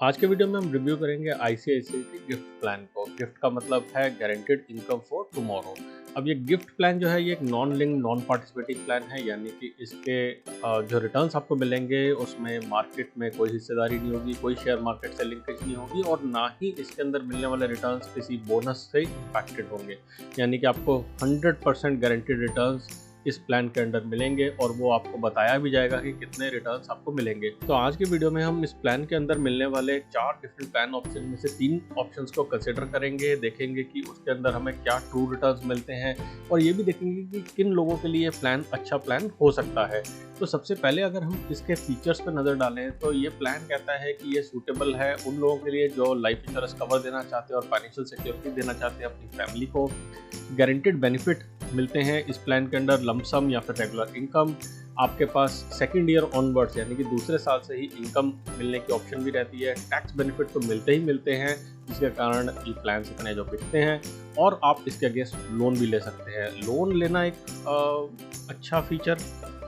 आज के वीडियो में हम रिव्यू करेंगे आईसीआईसीआई के गिफ्ट प्लान को। गिफ्ट का मतलब है गारंटेड इनकम फॉर टुमारो। अब ये गिफ्ट प्लान जो है ये एक non link non participating plan है, यानी कि इसके जो रिटर्न्स आपको मिलेंगे उसमें मार्केट में कोई हिस्सेदारी नहीं होगी, कोई शेयर मार्केट से लिंकेज नहीं होगी और ना ही इसके अंदर मिलने वाले रिटर्न्स किसी बोनस से इम्पैक्टेड होंगे। यानी कि आपको 100% गारंटेड रिटर्न्स इस प्लान के अंडर मिलेंगे और वो आपको बताया भी जाएगा कि कितने रिटर्न्स आपको मिलेंगे। तो आज के वीडियो में हम इस प्लान के अंदर मिलने वाले 4 डिफरेंट प्लान ऑप्शन में से 3 ऑप्शंस को कंसिडर करेंगे, देखेंगे कि उसके अंदर हमें क्या ट्रू रिटर्न्स मिलते हैं और ये भी देखेंगे कि किन लोगों के लिए प्लान अच्छा प्लान हो सकता है। तो सबसे पहले अगर हम इसके फीचर्स पर नज़र डालें तो ये प्लान कहता है कि ये सूटेबल है उन लोगों के लिए जो लाइफ इंश्योरेंस कवर देना चाहते हैं और फाइनेंशियल सिक्योरिटी देना चाहते हैं अपनी फैमिली को। गारंटेड बेनिफिट मिलते हैं इस प्लान के अंडर, लमसम या फिर रेगुलर इनकम। आपके पास सेकंड ईयर ऑनवर्ड्स यानी कि दूसरे साल से ही इनकम मिलने की ऑप्शन भी रहती है। टैक्स बेनिफिट तो मिलते ही मिलते हैं, जिसके कारण ये प्लान इतने जो बिकते हैं और आप इसके अगेंस्ट लोन भी ले सकते हैं। लोन लेना एक अच्छा फीचर,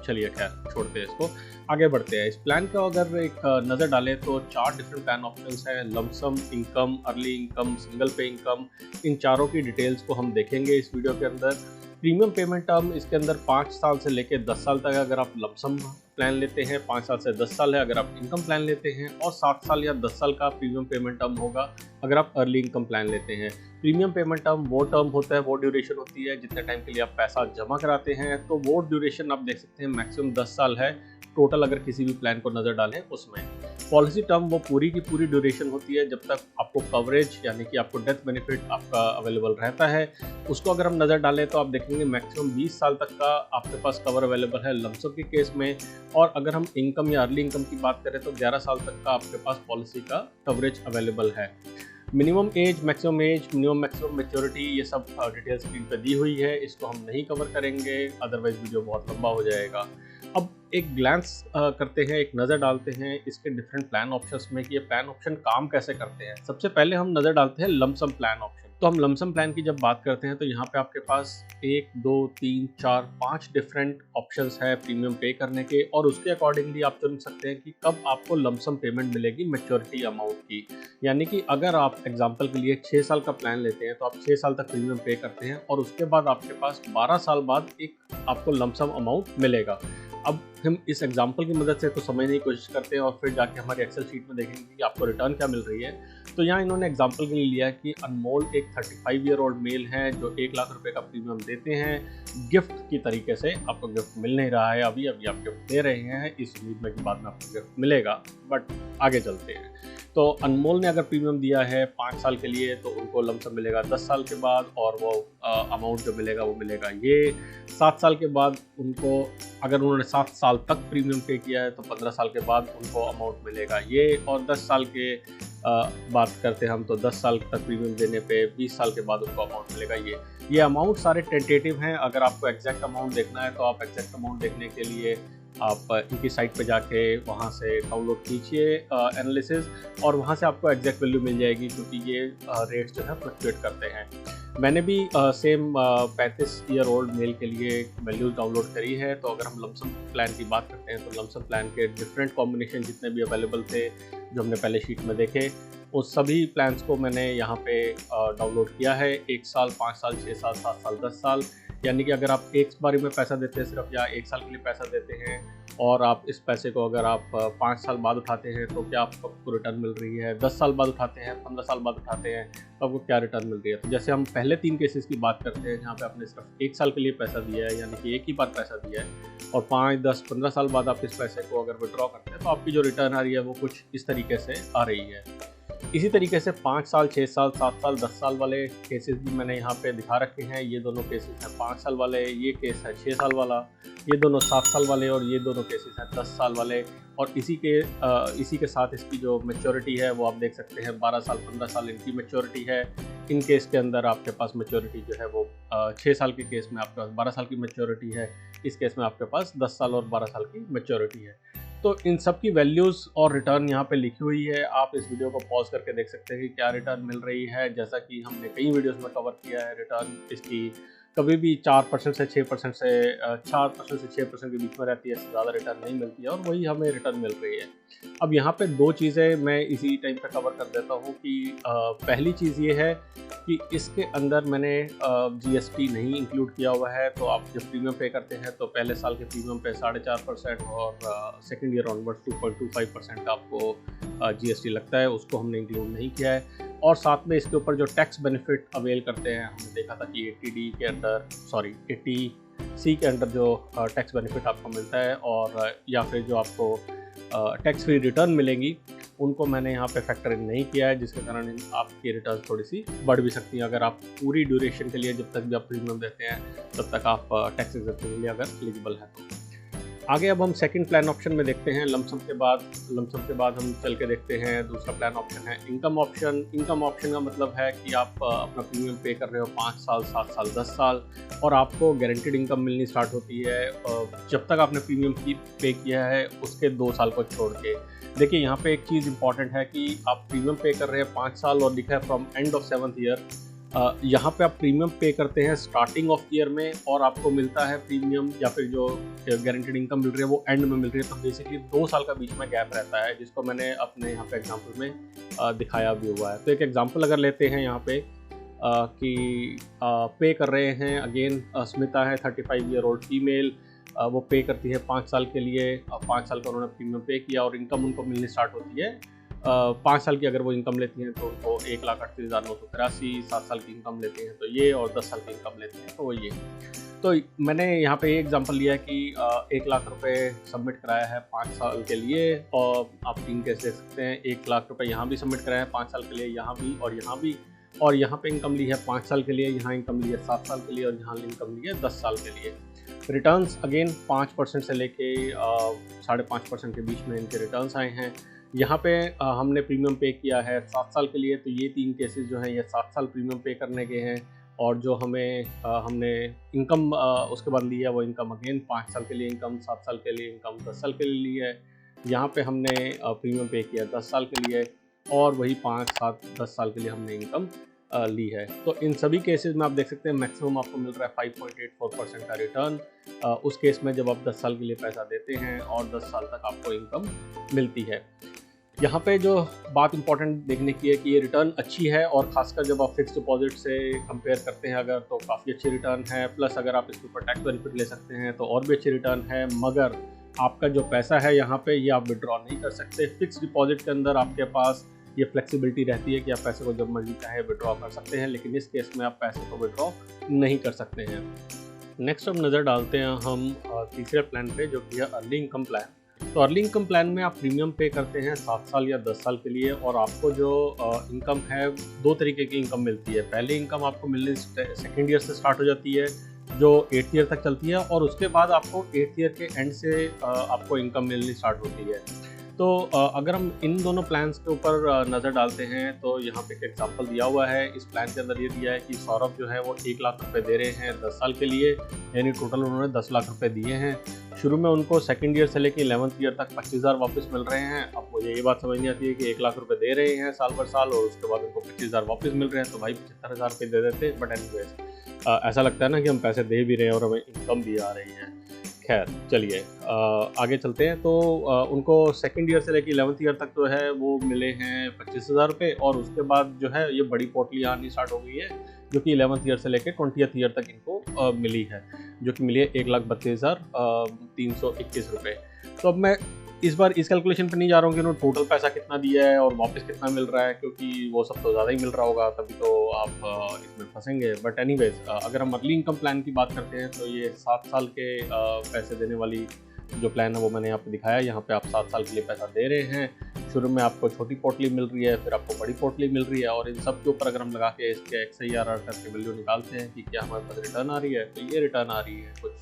चलिए खैर छोड़ते हैं इसको, आगे बढ़ते हैं। इस प्लान का अगर एक नज़र डालें तो 4 डिफरेंट प्लान ऑप्शंस हैं, lump sum income, early income, single पे इनकम। इन चारों की डिटेल्स को हम देखेंगे इस वीडियो के अंदर। प्रीमियम पेमेंट टर्म इसके अंदर 5 साल से लेकर 10 साल तक है अगर आप लमसम प्लान लेते हैं, 5 साल से 10 साल है अगर आप इनकम प्लान लेते हैं और 7 साल या 10 साल का प्रीमियम पेमेंट टर्म होगा अगर आप अर्ली इनकम प्लान लेते हैं। प्रीमियम पेमेंट टर्म वो टर्म होता है, वो ड्यूरेशन होती है जितने टाइम के लिए आप पैसा जमा कराते हैं। तो वो ड्यूरेशन आप देख सकते हैं मैक्सिमम 10 साल है टोटल अगर किसी भी प्लान को नज़र डालें उसमें। पॉलिसी टर्म वो पूरी की पूरी ड्यूरेशन होती है जब तक आपको कवरेज यानी कि आपको डेथ बेनिफिट आपका अवेलेबल रहता है। उसको अगर हम नज़र डालें तो आप देखेंगे मैक्सिमम 20 साल तक का आपके पास कवर अवेलेबल है लमसम के केस में। और अगर हम इनकम या अर्ली इनकम की बात करें तो 11 साल तक का आपके पास पॉलिसी का कवरेज अवेलेबल है। Minimum age, maximum age, minimum maximum maturity, ये सब डिटेल स्क्रीन पे दी हुई है, इसको हम नहीं कवर करेंगे अदरवाइज वीडियो बहुत लंबा हो जाएगा। अब एक ग्लैंस करते हैं, एक नज़र डालते हैं इसके डिफरेंट प्लान ऑप्शंस में कि ये प्लान ऑप्शन काम कैसे करते हैं। सबसे पहले हम नज़र डालते हैं लमसम प्लान ऑप्शन। तो हम लमसम प्लान की जब बात करते हैं तो यहाँ पे आपके पास 1, 2, 3, 4, 5 डिफरेंट ऑप्शंस है प्रीमियम पे करने के और उसके अकॉर्डिंगली आप चुन सकते हैं कि कब आपको लमसम पेमेंट मिलेगी मैच्योरिटी अमाउंट की। यानी कि अगर आप एग्जांपल के लिए 6 साल का प्लान लेते हैं तो आप 6 साल तक प्रीमियम पे करते हैं और उसके बाद आपके पास 12 साल बाद एक आपको लमसम अमाउंट मिलेगा। अब हम इस एग्जांपल की मदद से तो समझने की कोशिश करते हैं और फिर जाके हमारे एक्सेल शीट में देखेंगे कि आपको रिटर्न क्या मिल रही है। तो यहाँ इन्होंने एग्जांपल के लिए लिया कि अनमोल एक 35 ईयर ओल्ड मेल है जो 1 लाख रुपए का प्रीमियम देते हैं गिफ्ट की तरीके से। आपको गिफ्ट मिल नहीं रहा है अभी आप गिफ्ट दे रहे हैं इस उम्मीद में कि बाद में आपको गिफ्ट मिलेगा, बट आगे चलते हैं। तो अनमोल ने अगर प्रीमियम दिया है 5 साल के लिए तो उनको लमसम मिलेगा 10 साल के बाद और वो अमाउंट जो मिलेगा वो मिलेगा ये। 7 साल के बाद उनको, अगर उन्होंने 7 साल तक प्रीमियम पे किया है तो 15 साल के बाद उनको अमाउंट मिलेगा ये। और 10 साल के बात करते हैं हम तो 10 साल तक प्रीमियम देने पे 20 साल के बाद उनको अमाउंट मिलेगा ये। ये अमाउंट सारे टेंटेटिव हैं, अगर आपको एग्जैक्ट अमाउंट देखना है तो आप एग्जैक्ट अमाउंट देखने के लिए आप इनकी साइट पे जाके वहाँ से डाउनलोड कीजिए एनालिसिस और वहाँ से आपको एग्जैक्ट वैल्यू मिल जाएगी क्योंकि ये रेट्स जो है फ्लक्चुएट करते हैं। मैंने भी सेम 35 ईयर ओल्ड मेल के लिए वैल्यूज डाउनलोड करी है। तो अगर हम लमसम प्लान की बात करते हैं तो लमसम प्लान के डिफरेंट कॉम्बिनेशन जितने भी अवेलेबल थे जो हमने पहले शीट में देखे उस सभी प्लान्स को मैंने यहाँ पे डाउनलोड किया है। 1 साल, 5 साल, 6 साल, 7 साल, 10 साल। यानी कि अगर आप एक बारी में पैसा देते हैं सिर्फ या 1 साल के लिए पैसा देते हैं और आप इस पैसे को अगर आप 5 साल बाद उठाते हैं तो क्या आपको रिटर्न मिल रही है, 10 साल बाद उठाते हैं, 15 साल बाद उठाते हैं तो आपको क्या रिटर्न मिल रही है। तो जैसे हम पहले 3 केसेस की बात करते हैं जहाँ पे आपने सिर्फ 1 साल के लिए पैसा दिया है यानी कि एक ही बार पैसा दिया है और 5, 10, 15 साल बाद आप इस पैसे को अगर विड्रॉ करते हैं तो आपकी जो रिटर्न आ रही है वो कुछ इस तरीके से आ रही है। इसी तरीके से 5 साल, 6 साल, 7 साल, 10 साल वाले केसेस भी मैंने यहाँ पे दिखा रखे हैं। ये दोनों केसेस हैं 5 साल वाले, ये केस है 6 साल वाला, ये दोनों 7 साल वाले और ये दोनों केसेस हैं 10 साल वाले। और इसी के साथ इसकी जो मैच्योरिटी है वो आप देख सकते हैं 12 साल, 15 साल इनकी मैच्योरिटी है। इन केस के अंदर आपके पास मैच्योरिटी जो है वो 6 साल के केस में आपके पास 12 साल की मैच्योरिटी है, इस केस में आपके पास 10 साल और 12 साल की मैच्योरिटी है। तो इन सब की वैल्यूज़ और रिटर्न यहाँ पे लिखी हुई है, आप इस वीडियो को पॉज करके देख सकते हैं कि क्या रिटर्न मिल रही है। जैसा कि हमने कई वीडियोस में कवर किया है, रिटर्न इसकी कभी भी 4% से 6% से 4% से 6% के बीच में रहती है, इससे ज़्यादा रिटर्न नहीं मिलती है और वही हमें रिटर्न मिल रही है। अब यहाँ पे 2 चीज़ें मैं इसी टाइम पे कवर कर देता हूँ कि पहली चीज़ ये है कि इसके अंदर मैंने जीएसटी नहीं इंक्लूड किया हुआ है, तो आप जब प्रीमियम पे करते हैं तो पहले साल के प्रीमियम पे 4.5% और सेकेंड ईयर ऑनवर्ड्स 2.25% का आपको जीएसटी लगता है, उसको हमने इंक्लूड नहीं किया है। और साथ में इसके ऊपर जो टैक्स बेनिफिट अवेल करते हैं, हमने देखा था कि 80D के अंदर 80C के अंदर जो टैक्स बेनिफिट आपको मिलता है और या फिर जो आपको टैक्स फ्री रिटर्न मिलेंगी, उनको मैंने यहाँ पे फैक्टर इन नहीं किया है, जिसके कारण आपकी रिटर्न थोड़ी सी बढ़ भी सकती है अगर आप पूरी ड्यूरेशन के लिए, जब तक भी आप प्रीमियम देते हैं तब तक आप टैक्स एग्जेम्पशन के लिए अगर एलिजिबल है तो। आगे अब हम सेकंड प्लान ऑप्शन में देखते हैं। लमसम के बाद हम चल के देखते हैं दूसरा प्लान ऑप्शन है इनकम ऑप्शन। इनकम ऑप्शन का मतलब है कि आप अपना प्रीमियम पे कर रहे हो 5 साल, 7 साल, 10 साल और आपको गारंटीड इनकम मिलनी स्टार्ट होती है जब तक आपने प्रीमियम पे किया है उसके 2 साल को छोड़ के। देखिए यहाँ पे एक चीज़ इंपॉर्टेंट है कि आप प्रीमियम पे कर रहे हैं 5 साल और लिखा है from end of 7th year. यहाँ पे आप प्रीमियम पे करते हैं स्टार्टिंग ऑफ ईयर में और आपको मिलता है प्रीमियम या फिर जो गारंटीड इनकम मिल रही है वो एंड में मिल रही है, तो बेसिकली 2 साल का बीच में गैप रहता है, जिसको मैंने अपने यहाँ पे एग्जांपल में दिखाया भी हुआ है। तो एक एग्जांपल अगर लेते हैं यहाँ पे कि पे कर रहे हैं, अगेन स्मिता है 35 ईयर ओल्ड फीमेल, वो पे करती है 5 साल के लिए, 5 साल का उन्होंने प्रीमियम पे किया और इनकम उनको मिलनी स्टार्ट होती है 5 साल की अगर वो इनकम लेती हैं तो उनको 1,38,983, 7 साल की इनकम लेते हैं तो ये, और 10 साल की इनकम लेते हैं तो वो ये। तो मैंने यहाँ पे ये एग्जांपल लिया है कि 1 लाख रुपए सबमिट कराया है 5 साल के लिए, और आप 3 केस देख सकते हैं। 1 लाख रुपए यहाँ भी सबमिट कराया है 5 साल के लिए, यहाँ भी और यहाँ भी, और यहाँ पे इनकम ली है 5 साल के लिए, यहाँ इनकम ली है 7 साल के लिए और यहाँ इनकम ली है 10 साल के लिए। रिटर्न्स अगेन 5% से लेके 5.5% के बीच में इनके रिटर्न्स आए हैं। यहाँ पे हमने प्रीमियम पे किया है 7 साल के लिए, तो ये 3 केसेस जो हैं ये 7 साल प्रीमियम पे करने के हैं, और जो हमने इनकम उसके बाद ली है वो इनकम अगेन 5 साल के लिए इनकम, 7 साल के लिए इनकम, 10 साल के लिए ली है। यहाँ पे हमने प्रीमियम पे किया 10 साल के लिए और वही 5, 7, 10 साल के लिए हमने इनकम ली है। तो इन सभी केसेस में आप देख सकते हैं मैक्सिमम आपको मिल रहा है 5.84% का रिटर्न उस केस में जब आप 10 साल के लिए पैसा देते हैं और 10 साल तक आपको इनकम मिलती है। यहाँ पे जो बात इंपॉर्टेंट देखने की है कि ये रिटर्न अच्छी है, और खासकर जब आप फिक्स डिपॉजिट से कंपेयर करते हैं अगर, तो काफ़ी अच्छी रिटर्न है। प्लस अगर आप इसके ऊपर टैक्स बेनिफिट ले सकते हैं तो और भी अच्छी रिटर्न है, मगर आपका जो पैसा है यहाँ पे ये आप विड्रॉ नहीं कर सकते। फिक्स डिपॉजिट के अंदर आपके पास ये फ्लेक्सिबिलिटी रहती है कि आप पैसे को जब मर्जी चाहे विड्रॉ कर सकते हैं, लेकिन इस केस में आप पैसे को विड्रॉ नहीं कर सकते हैं। नेक्स्ट अब नज़र डालते हैं हम तीसरे प्लान पे, जो कि है अर्ली इनकम प्लान। तो अर्ली इनकम प्लान में आप प्रीमियम पे करते हैं 7 साल या 10 साल के लिए, और आपको जो इनकम है 2 तरीके की इनकम मिलती है। पहली इनकम आपको मिलनी सेकेंड ईयर से स्टार्ट हो जाती है जो 8th ईयर तक चलती है, और उसके बाद आपको 8th ईयर के एंड से आपको इनकम मिलनी स्टार्ट होती है। तो अगर हम इन दोनों प्लान्स के ऊपर नज़र डालते हैं तो यहाँ पे एक एग्जांपल दिया हुआ है। इस प्लान के अंदर ये दिया है कि सौरभ जो है वो 1 लाख रुपए दे रहे हैं 10 साल के लिए, यानी टोटल उन्होंने 10 लाख रुपए दिए हैं। शुरू में उनको सेकंड ईयर से लेकर 11th ईयर तक 25,000 वापस मिल रहे हैं। अब मुझे ये बात समझ नहीं आती है कि 1 लाख रुपए दे रहे हैं साल पर साल और उसके बाद उनको 25,000 वापस मिल रहे हैं, तो भाई 75,000 रुपये दे देते। बट एनीवेज ऐसा लगता है ना कि हम पैसे दे भी रहे हैं और हमें इनकम भी आ रही है। खैर चलिए आगे चलते हैं। तो उनको सेकंड ईयर से लेकर 11th ईयर तक जो है वो मिले हैं 25,000 रुपये, और उसके बाद जो है ये बड़ी पोटली आनी स्टार्ट हो गई है जो कि 11th ईयर से लेकर 20th ईयर तक इनको मिली है, जो कि मिली है 1,32,321 रुपये। तो अब मैं इस बार इस कैलकुलेशन पर नहीं जा रहा हूँ कि उन्होंने टोटल पैसा कितना दिया है और वापस कितना मिल रहा है, क्योंकि वो सब तो ज़्यादा ही मिल रहा होगा, तभी तो आप इसमें फंसेंगे। बट एनीवेज अगर हम अर्ली इनकम प्लान की बात करते हैं तो ये 7 साल के पैसे देने वाली जो प्लान है वो मैंने यहाँ पे दिखाया। यहाँ पे आप 7 साल के लिए पैसा दे रहे हैं। शुरू में आपको छोटी पोटली मिल रही है, फिर आपको बड़ी पोटली मिल रही है, और इन सब के ऊपर अगर हम लगा के इसके XIRR करके वैल्यू निकालते हैं कि क्या हमारे पास रिटर्न आ रही है, तो ये रिटर्न आ रही है कुछ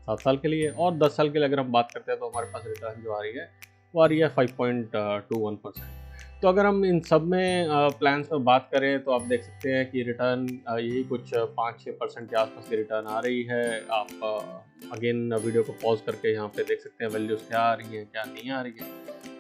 7 साल के लिए। और 10 साल के लिए अगर हम बात करते हैं तो हमारे पास रिटर्न जो आ रही है वो आ रही है 5.21%। तो अगर हम इन सब में प्लान्स में बात करें तो आप देख सकते हैं कि रिटर्न यही कुछ 5-6% के आसपास की रिटर्न आ रही है। आप अगेन वीडियो को पॉज करके यहाँ पे देख सकते हैं वैल्यूज़ क्या आ रही हैं क्या नहीं आ रही है,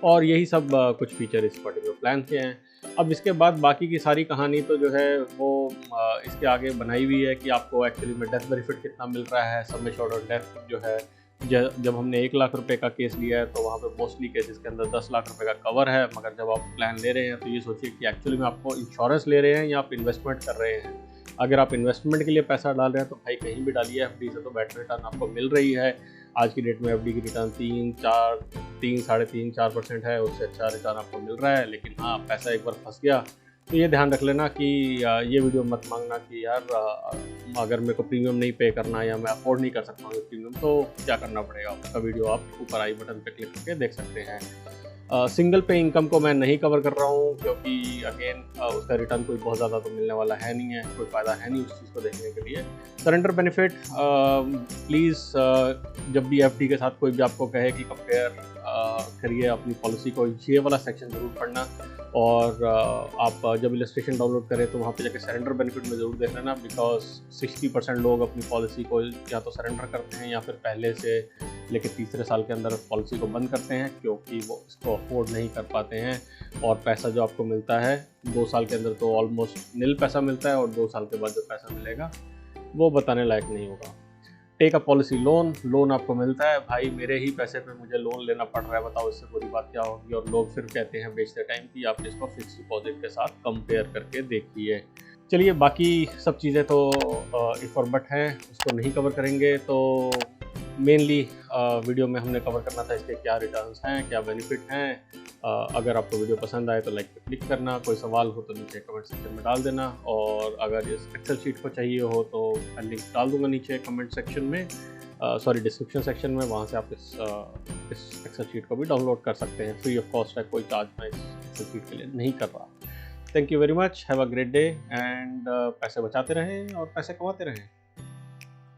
और यही सब कुछ फीचर इस पर्टिकुलर प्लान के हैं। अब इसके बाद बाकी की सारी कहानी तो जो है वो इसके आगे बनाई हुई है कि आपको एक्चुअली में डेथ बेनिफिट कितना मिल रहा है। सम एश्योर्ड और डेथ जो है, जब हमने 1 लाख रुपए का केस लिया है तो वहाँ पे मोस्टली केसेस के अंदर 10 लाख रुपए का कवर है। मगर जब आप प्लान ले रहे हैं तो ये सोचिए कि एक्चुअली में आपको इंश्योरेंस ले रहे हैं या आप इन्वेस्टमेंट कर रहे हैं। अगर आप इन्वेस्टमेंट के लिए पैसा डाल रहे हैं तो भाई कहीं भी डालिए, एफडी से तो बेटर रिटर्न आपको मिल रही है। आज की डेट में एफडी की रिटर्न 3, 3.5, 4% है, उससे अच्छा रिटर्न आपको मिल रहा है। लेकिन हाँ, पैसा एक बार फंस गया तो ये ध्यान रख लेना कि ये वीडियो मत मांगना कि यार अगर मेरे को प्रीमियम नहीं पे करना या मैं अफोर्ड नहीं कर सकता हूँ प्रीमियम, तो क्या करना पड़ेगा। उसका वीडियो आप ऊपर आई बटन पे क्लिक करके देख सकते हैं। सिंगल पे इनकम को मैं नहीं कवर कर रहा हूँ क्योंकि अगेन उसका रिटर्न कोई बहुत ज़्यादा तो मिलने वाला है नहीं है, कोई फ़ायदा है नहीं उस चीज़ को देखने के लिए। सरेंडर बेनिफिट प्लीज़ जब भी एफडी के साथ कोई भी आपको कहे कि कंपेयर करिए अपनी पॉलिसी को, ये वाला सेक्शन ज़रूर पढ़ना। और आप जब इलस्ट्रेशन डाउनलोड करें तो वहाँ पे जाकर सरेंडर बेनिफिट में ज़रूर देख लेना, बिकॉज 60% लोग अपनी पॉलिसी को या तो सरेंडर करते हैं या फिर पहले से लेकर तीसरे साल के अंदर पॉलिसी को बंद करते हैं क्योंकि वो इसको अफोर्ड नहीं कर पाते हैं। और पैसा जो आपको मिलता है 2 साल के अंदर तो ऑलमोस्ट नील पैसा मिलता है, और 2 साल के बाद जो पैसा मिलेगा वो बताने लायक नहीं होगा। टेक अ पॉलिसी लोन आपको मिलता है। भाई मेरे ही पैसे पे मुझे लोन लेना पड़ रहा है, बताओ इससे बुरी बात क्या होगी। और लोग फिर कहते हैं बेचते टाइम कि आप इसको फिक्स डिपॉजिट के साथ कंपेयर करके देखिए। चलिए, बाकी सब चीज़ें तो इफ और बट हैं, उसको नहीं कवर करेंगे। तो मेनली वीडियो में हमने कवर करना था इसके क्या रिटर्न्स हैं, क्या बेनिफिट हैं। अगर आपको वीडियो पसंद आए तो लाइक पे क्लिक करना, कोई सवाल हो तो नीचे कमेंट सेक्शन में डाल देना। और अगर इस एक्सेल शीट को चाहिए हो तो मैं लिंक डाल दूंगा नीचे कमेंट सेक्शन में, डिस्क्रिप्शन सेक्शन में। वहाँ से आप इस एक्सेल शीट को भी डाउनलोड कर सकते हैं। फ्री ऑफ कॉस्ट है, कोई चार्ज मैं इस एक्सेल शीट के लिए नहीं कर रहा। Thank you very much, have a great day and पैसे बचाते रहें और पैसे कमाते रहें।